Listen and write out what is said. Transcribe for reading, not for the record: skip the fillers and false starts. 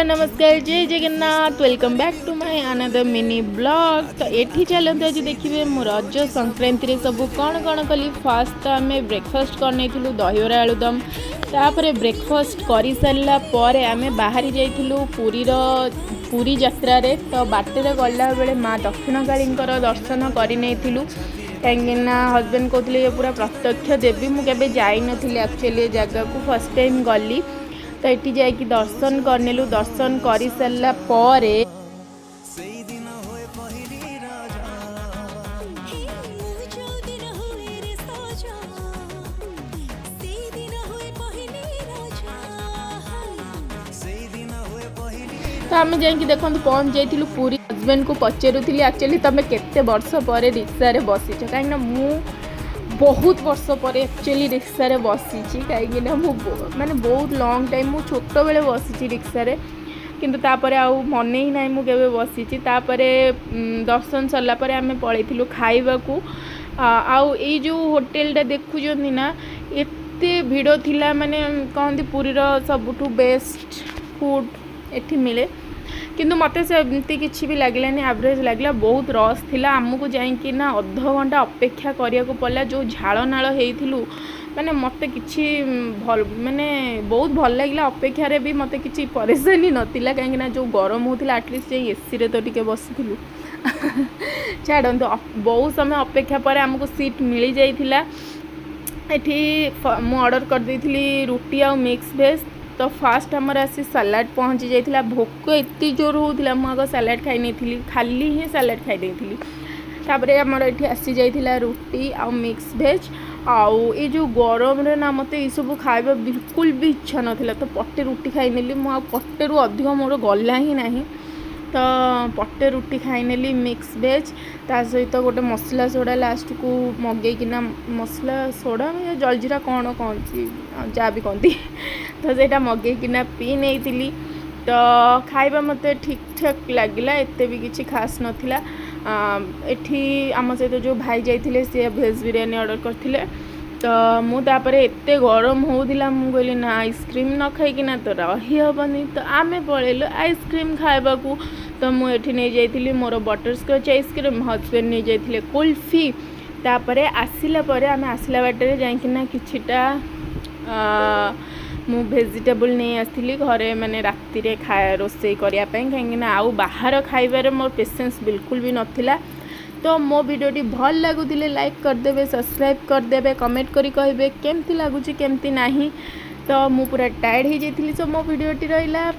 Hello नमस्कार जय Jagannath welcome back to my another mini blog. तो ये चलते आज देखिए मो रज संक्रांति सब कौन कौन कली। फास्ट तो आम ब्रेकफास्ट करनी दहीवरा आलुदम। तापर ब्रेकफास्ट कर सारा पर आम बाहरी जाइलु पुरी यात्रा रे। तो बाटर गला बेले माँ दक्षिणकाली दर्शन करनी कहीं हजबैंड कहते पूरा प्रत्यक्ष देवी मुझे जाइनी एक्चुअली जगह को फर्स्ट टाइम गली। तो ये जाकि दर्शन करनेलु। दर्शन कर सारा पर तो आम जा देखो पहुँच जाइलु पूरी। हजबैंड को पचारूली एक्चुअली तुम्हें केते वर्ष पर रिक्शा बसीच कहीं मु बहुत वर्ष पर एक्चुअली रिक्शा रे बसी कहीं माने बहुत लॉन्ग टाइम मु छोट बेले बसी रिक्शा रे किंतु तापर आउ मन ही ना मुझे बसी। दर्शन सरला पर आम पलैलु खाइबा को। आउ ये जो होटेलटा देखुं ना एते भिड़ थिला माने कहती पुरीर सबुठु बेस्ट फूड एठी मिले किंतु मते से एमती किसी भी लगलानी एवरेज लगला। बहुत रस थिला आमको जाइकी ना अध घंटा अपेक्षा करिया को पड़ा। जो झाड़ नाल हेइथिलु माने मते किछि भल माने बहुत भल लगिला। अपेक्षारे भी मते किछि परेशानी नथिला कहीं ना जो गरम होतिला एटलिस्ट जे एसी रे तो टिके बसिथिलु छाड़ंतु बहुत समय अपेक्षा पर आमको सीट मिल जाइथिला। एठी मु ऑर्डर कर देइथिली रोटी आ मिक्स वेज। तो फास्ट आमर आसी सलाड पहुँची जाइथिला। भोक एत जोर होता मुझे सलाड खाई नहीं खाली ही सलाड खाई देइथिली। तापरे आमर एठी आसी जाइथिला रोटी आ मिक्स वेज। आउ ये जो गरम रे ना मते ये सब खाइबा बिल्कुल भी इच्छा नथिला। तो पट्टे रोटी खाई नेली मु पट्टे रु अधिक मोर गला ही नहीं। तो पट्टे रोटी खाई नेली मिक्स वेज ता सहित गोटे मसला सोडा लास्ट को मगेकिना मसला सोडा या जलजीरा कौन कहती जहाँ भी कहती तो सेटा मगेकिना पी नहीं। तो खाइबा मते ठीक ठाक लगिला एते भी किसी खास नथिला। एठी आम सहित जो भाई जाइथिले से भेज बिरियानी ऑर्डर करथिले। तो मुझे एते गरम होउथिला मु कहली ना आइसक्रीम न खाइकिना तो रही हेबनी। तो आम पलैलु आइसक्रीम खाइबा को। तो मुझे नहीं जाइथिली मोर बटरस्कच आइसक्रीम हजबैंड नहीं जाइथिले कुल्फी। तापरे आसिला परे आम आसला बाटे जाइकिना किछिटा मु भेजिटेबल नहीं आसली घरे माने राति रे खाए रोसई करिया पई कहीं आउ बाहर खाइबारे मोर पेशेंस बिल्कुल भी नथिला। तो मो वीडियोटी भल लगुले लाइक करदे सब्सक्राइब करदे कमेंट करी कहिबे केमती लगुची केमती नाही। तो मु पूरा टायर्ड हो जाइथिली। सो मो वीडियोटी रहिला।